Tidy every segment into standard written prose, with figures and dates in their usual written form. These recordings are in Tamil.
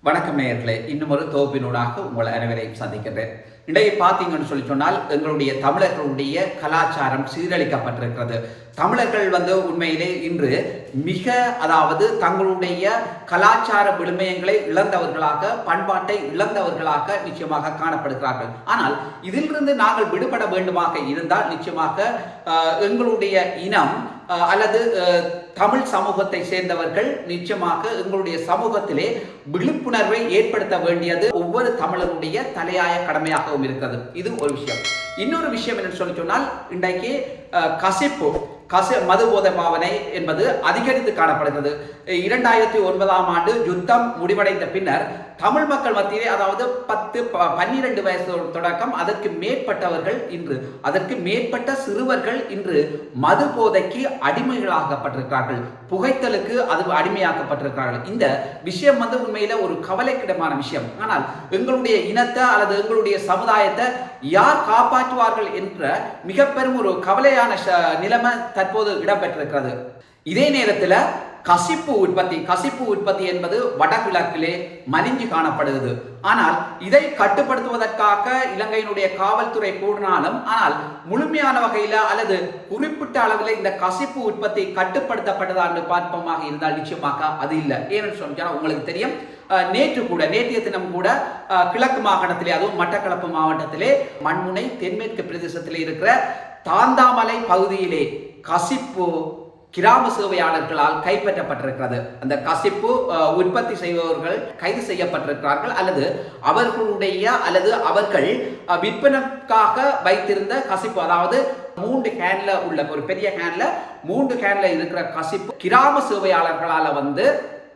வணக்கம் நேயர்களே, இன்னும் ஒரு தொகுப்பினூடாக உங்கள் அனைவரையும் சந்திக்கின்றேன். இன்றைய பார்த்தீங்கன்னு சொன்னால் எங்களுடைய தமிழர்களுடைய கலாச்சாரம் சீரழிக்கப்பட்டிருக்கிறது. தமிழர்கள் உண்மையிலே இன்று மிக தங்களுடைய கலாச்சார விழுமியங்களை இழந்தவர்களாக, பண்பாட்டை இழந்தவர்களாக நிச்சயமாக காணப்படுகிறார்கள். ஆனால் இதிலிருந்து நாங்கள் விடுபட வேண்டுமாக இருந்தால் நிச்சயமாக எங்களுடைய இனம் அல்லது தமிழ் சமூகத்தை சேர்ந்தவர்கள் நிச்சயமாக எங்களுடைய சமூகத்திலே விழிப்புணர்வை ஏற்படுத்த வேண்டியது ஒவ்வொரு தமிழருடைய தலையாய கடமையாகவும் இருக்கிறது. இது ஒரு விஷயம். இன்னொரு விஷயம் என்று சொன்னால் இன்றைக்கு மதுபோதை பாவனை என்பது அதிகரித்து காணப்படுகிறது. 2009ஆம் ஆண்டு யுத்தம் முடிவடைந்த பின்னர் தமிழ் மக்கள் மத்தியிலே 10-12 வயசு தொடக்கம் அதற்கு மேற்பட்டவர்கள் இன்று அதற்கு மேற்பட்ட சிறுவர்கள் இன்று மது போதைக்கு அடிமைகளாகப்பட்டிருக்கிறார்கள், புகைத்தலுக்கு அது அடிமையாக்கப்பட்டிருக்கிறார்கள். இந்த விஷயம் உண்மையில ஒரு கவலைக்கிடமான விஷயம். ஆனால் எங்களுடைய இனத்தை அல்லது எங்களுடைய சமுதாயத்தை யார் காப்பாற்றுவார்கள் என்ற மிக பெரும் ஒரு கவலையான நிலைமை தற்போது இடம்பெற்றிருக்கிறது. இதே நேரத்தில் கசிப்பு உற்பத்தி என்பது வடகிழக்கிலே மலிஞ்சு காணப்படுகிறது. ஆனால் இதை கட்டுப்படுத்துவதற்காக இலங்கையினுடைய காவல்துறை கூடினாலும் ஆனால் முழுமையான வகையில் அல்லது குறிப்பிட்ட அளவில் இந்த கசிப்பு உற்பத்தி கட்டுப்படுத்தப்பட்டதா என்று பார்ப்போமாக இருந்தால் நிச்சயமாக அது இல்லை. ஏன்னு சொன்னால் உங்களுக்கு தெரியும், நேற்றைய தினம் கூட கிழக்கு மாகாணத்திலே, அதுவும் மட்டக்களப்பு மாவட்டத்திலே மண்முனை தென்மேற்கு பிரதேசத்திலே இருக்கிற தாந்தாமலை பகுதியிலே கசிப்பு கிராம சேவையாளர்களால் கைப்பற்றப்பட்டிருக்கிறது. அந்த கசிப்பு உற்பத்தி செய்பவர்கள் கைது செய்யப்பட்டிருக்கிறார்கள் அல்லது அவர்கள் விற்பனைக்காக வைத்திருந்த கசிப்பு, 3 கேன்ல உள்ள ஒரு பெரிய கேன்ல 3 கேன்ல இருக்கிற கசிப்பு கிராம சேவையாளர்களால்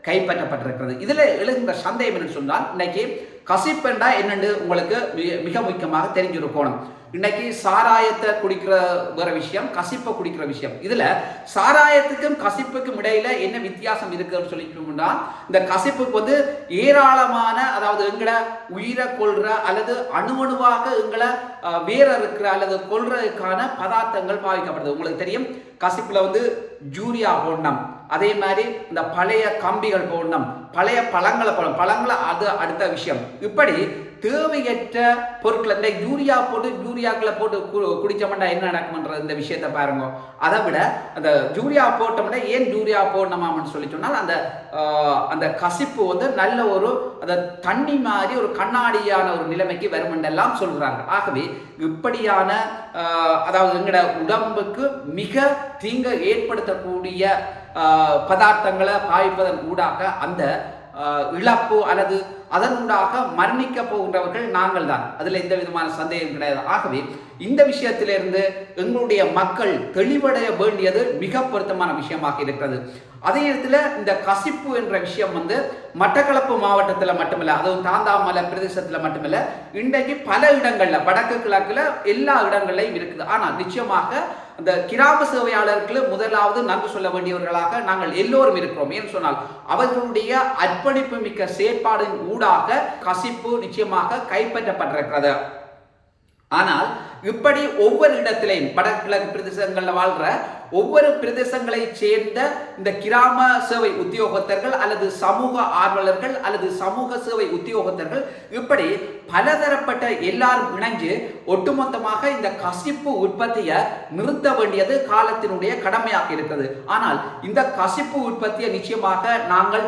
கைப்பற்றப்பட்டிருக்கிறது. இதுல எழுகின்ற சந்தேகம் என்று சொன்னால், இன்னைக்கு கசிப்புண்டா என்னன்னு உங்களுக்கு மிக முக்கியமாக தெரிஞ்சிருக்கணும். இன்னைக்கு சாராயத்தை குடிக்கிற வேற விஷயம், கசிப்பை குடிக்கிற விஷயம். இதுல சாராயத்துக்கும் கசிப்புக்கும் இடையில என்ன வித்தியாசம் இருக்குன்னு சொல்லிட்டோம்னா, இந்த கசிப்புக்கு ஏராளமான எங்களை உயிரை கொள்ற அல்லது அணுவாக எங்களை வேற இருக்கிற அல்லது கொள்றதுக்கான பதார்த்தங்கள் பாவிக்கப்படுது. உங்களுக்கு தெரியும், கசிப்புல ஜூரியா போடணும், அதே மாதிரி இந்த பழைய கம்பிகள் போடணும், பழைய பழங்களை போடணும், பழங்களை அது அடுத்த விஷயம். இப்படி தேவையற்ற பொருட்களை இந்த யூரியாக்களை போட்டு குடிச்சோம்னா என்ன நடக்கும்ன்ற இந்த விஷயத்தை பாருங்க. அதை விட அந்த யூரியா போட்டோம்னா ஏன் யூரியா போடணுமான்னு சொல்லி சொன்னால், அந்த கசிப்பு நல்ல ஒரு தண்ணி மாதிரி ஒரு கண்ணாடியான ஒரு நிலைமைக்கு வருமென்றெல்லாம் சொல்கிறார்கள். ஆகவே இப்படியான எங்களோட உடம்புக்கு மிக தீங்கு ஏற்படுத்தக்கூடிய பதார்த்தங்களை பாவிப்பதன் ஊடாக அந்த இழப்பு அல்லது அதனூடாக மரணிக்க போகின்றவர்கள் நாங்கள் தான். அதில் எந்த விதமான சந்தேகம் கிடையாது. ஆகவே இந்த விஷயத்திலிருந்து எங்களுடைய மக்கள் தெளிவடைய வேண்டியது மிக பொருத்தமான விஷயமாக இருக்கிறது. அதே நேரத்தில் இந்த கசிப்பு என்ற விஷயம் மட்டக்களப்பு மாவட்டத்தில் மட்டுமில்லை, அதுவும் தாந்தாமலை பிரதேசத்தில் மட்டுமில்லை, இன்றைக்கு பல இடங்களில் வடக்கு கிழக்குல எல்லா இடங்கள்லையும் இருக்குது. ஆனால் நிச்சயமாக அந்த கிராம சேவையாளர்களுக்கு முதலாவது நன்றி சொல்ல வேண்டியவர்களாக நாங்கள் எல்லோரும் இருக்கிறோம். ஏன்னு சொன்னால் அவர்களுடைய அர்ப்பணிப்பு மிக்க செயற்பாடின் ஊடாக கசிப்பு நிச்சயமாக கைப்பற்றப்பட்டிருக்கிறது. ஆனால் இப்படி ஒவ்வொரு இடத்திலையும் வடகிழக்கு பிரதேசங்களில் வாழ்ற ஒவ்வொரு பிரதேசங்களை சேர்ந்த இந்த கிராம சேவை உத்தியோகத்தர்கள் அல்லது சமூக ஆர்வலர்கள் அல்லது சமூக சேவை உத்தியோகத்தர்கள் இப்படி பலதரப்பட்ட எல்லாரும் இணைஞ்சு ஒட்டுமொத்தமாக இந்த கசிப்பு உற்பத்தியை நிறுத்த வேண்டியது காலத்தினுடைய கடமையாக இருக்கிறது. ஆனால் இந்த கசிப்பு உற்பத்தியை நிச்சயமாக நாங்கள்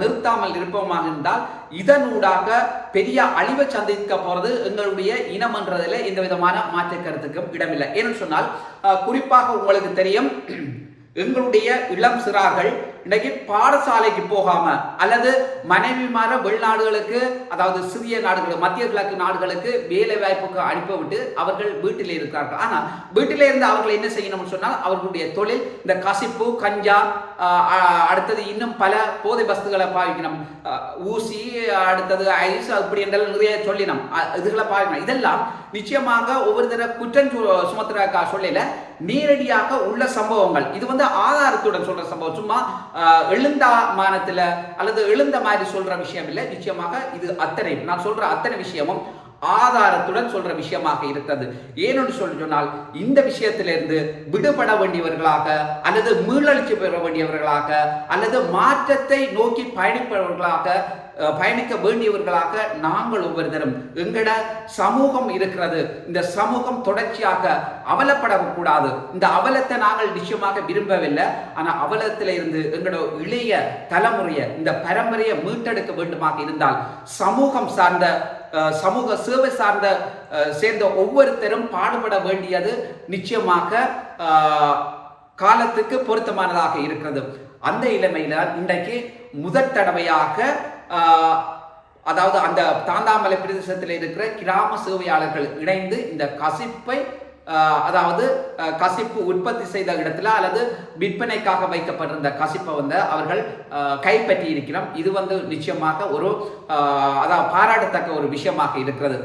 நிறுத்தாமல் இருப்போமாக இருந்தால் இதனூடாக பெரிய அழிவை சந்திக்க போறது எங்களுடைய இனம் என்றதில் எந்த விதமான மாற்று கருத்துக்கும் இடமில்லை. ஏன்னு சொன்னால் குறிப்பாக உங்களுக்கு தெரியும், எங்களுடைய இளம் சிறார்கள் இன்னைக்கு பாடசாலைக்கு போகாம அல்லது மனைவிமார வெளிநாடுகளுக்கு, சிறிய நாடுகள், மத்திய கிழக்கு நாடுகளுக்கு வேலை வாய்ப்புக்கு அனுப்பிவிட்டு அவர்கள் வீட்டிலே இருக்கிறார்கள். ஆனால் வீட்டிலே இருந்து அவர்கள் என்ன செய்யணும்னு சொன்னால் அவர்களுடைய தொழில் இந்த கசிப்பு, கஞ்சா, அடுத்தது இன்னும் பல போதை வஸ்துகளை பாவிக்கணும், ஊசி, அடுத்தது ஐஸ், அப்படி என்றால் நிறைய சொல்லினோம், இதுகளை பாவிக்கணும். இதெல்லாம் நிச்சயமாக ஒவ்வொரு தர குற்றம் சுமத்துறக்கா சொல்லல, நேரடியாக உள்ள சம்பவங்கள். இது ஆதாரத்துடன் சொல்ற சம்பவம், சும்மா எழுந்தா மானத்துல அல்லது எழுந்த மாதிரி சொல்ற விஷயம் இல்லை. நிச்சயமாக இது நான் சொல்ற அத்தனை விஷயமும் ஆதாரத்துடன் சொல்ற விஷயமாக இருக்கிறது. ஏனென்று சொன்னால் இந்த விஷயத்திலிருந்து விடுபட வேண்டியவர்களாக அல்லது மீளெழுச்சி பெற வேண்டியவர்களாக அல்லது மாற்றத்தை நோக்கி பயணிக்க வேண்டியவர்களாக நாங்கள் ஒவ்வொருத்தரும் எங்கட சமூகம் இருக்கிறது. இந்த சமூகம் தொடர்ச்சியாக அவலப்படக்கூடாது. இந்த அவலத்தை நாங்கள் நிச்சயமாக விரும்பவில்லை. ஆனால் அவலத்தில் இருந்து எங்களோட இளைய தலைமுறையை இந்த பரம்பரையை மீட்டெடுக்க வேண்டுமாக இருந்தால் சமூகம் சார்ந்த சமூக சேவை சார்ந்த சேர்ந்த ஒவ்வொருத்தரும் பாடுபட வேண்டியது நிச்சயமாக காலத்துக்கு பொருத்தமானதாக இருக்கிறது. அந்த இளமையில இன்றைக்கு முதற் தடவையாக அதாவது அந்த தாந்தாமலை பிரதேசத்தில் இருக்கிற கிராம சேவையாளர்கள் இணைந்து இந்த கசிப்பை அதாவது கசிப்பு உற்பத்தி செய்த இடத்துல அல்லது விற்பனைக்காக வைக்கப்பட்டிருந்த கசிப்பை அவர்கள் கைப்பற்றி இருக்கிறோம். இது நிச்சயமாக ஒரு அதாவது பாராட்டத்தக்க ஒரு விஷயமாக இருக்கிறது.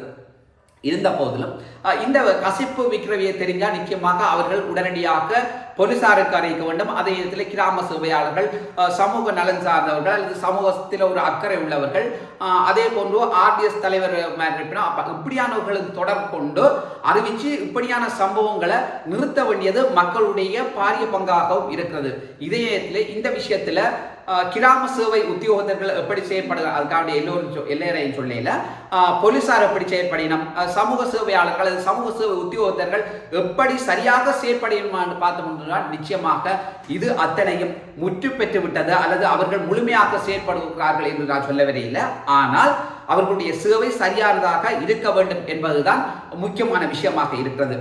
இருந்த போதிலும் இந்த கசிப்பு விற்கிறவையை தெரிஞ்சால் நிச்சயமாக அவர்கள் உடனடியாக போலீசாருக்கு அறிவிக்க வேண்டும். அதே நேரத்தில் கிராம சேவையாளர்கள், சமூக நலன் சார்ந்தவர்கள் அல்லது சமூகத்தில் ஒரு அக்கறை உள்ளவர்கள், அதே போன்று ஆர்டிஎஸ் தலைவர் இப்படியானவர்களுக்கு தொடர்பு கொண்டு அறிவிச்சு இப்படியான சம்பவங்களை நிறுத்த வேண்டியது மக்களுடைய பாரிய பங்காகவும் இருக்கிறது. இதே நேரத்தில் இந்த விஷயத்துல கிராம சேவை உத்தியோகத்தர்கள் எப்படி செயற்படுகிறார் அதுக்காக எல்லாரையும் சொல்லல, போலீசார் எப்படி செயற்படினும், சமூக சேவையாளர்கள் அல்லது சமூக சேவை உத்தியோகத்தர்கள் எப்படி சரியாக செயற்படினும் பார்த்தோம். நிச்சயமாக இது அத்தனையும் முற்று பெற்று விட்டது அல்லது அவர்கள் முழுமையாக செயற்படுகிறார்கள் என்று நான் சொல்லவே இல்லை. ஆனால் அவர்களுடைய சேவை சரியானதாக இருக்க வேண்டும் என்பதுதான் முக்கியமான விஷயமாக இருக்கிறது.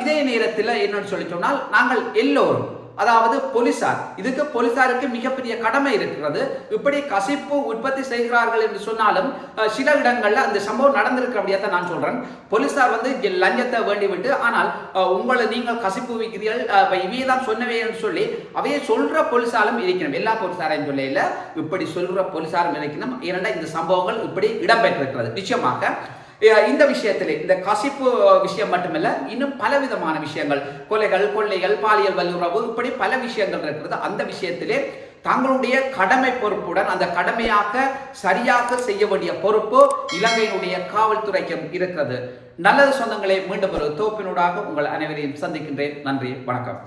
இதே நேரத்தில் என்னன்னு சொல்லி சொன்னால் நாங்கள் எல்லோரும் அதாவது போலீசார் போலீசாருக்கு மிகப்பெரிய கடமை இருக்கிறது. இப்படி கசிப்பு உற்பத்தி செய்கிறார்கள் என்று சொன்னாலும் சில இடங்கள்ல அந்த சம்பவம் நடந்திருக்கிறபடியா தான் நான் சொல்றேன். போலீசார் லஞ்சத்தை வேண்டிவிட்டு ஆனால் உங்களை நீங்கள் கசிப்பு விற்கிறீர்கள் இவையதான் சொன்னவே என்று சொல்லி அவையை சொல்ற போலீசாரும் இருக்கணும். எல்லா போலீசாரையும் சொல்ல இப்படி சொல்ற போலீசாரும் இருக்கணும். ஏனென்றால் இந்த சம்பவங்கள் இப்படி இடம்பெற்றிருக்கிறது. நிச்சயமாக இந்த விஷயத்திலே இந்த கசிப்பு விஷயம் மட்டுமல்ல, இன்னும் பலவிதமான விஷயங்கள், கொலைகள், கொள்ளைகள், பாலியல் வல்லுறவு, இப்படி பல விஷயங்கள் இருக்கிறது. அந்த விஷயத்திலே தங்களுடைய கடமை பொறுப்புடன் அந்த கடமையாக சரியாக செய்ய வேண்டிய பொறுப்பு இலங்கையினுடைய காவல்துறைக்கும் இருக்கிறது. நல்லது சொந்தங்களை மீண்டும் ஒரு தொகுப்பினூடாக உங்கள் அனைவரையும் சந்திக்கின்றேன். நன்றி, வணக்கம்.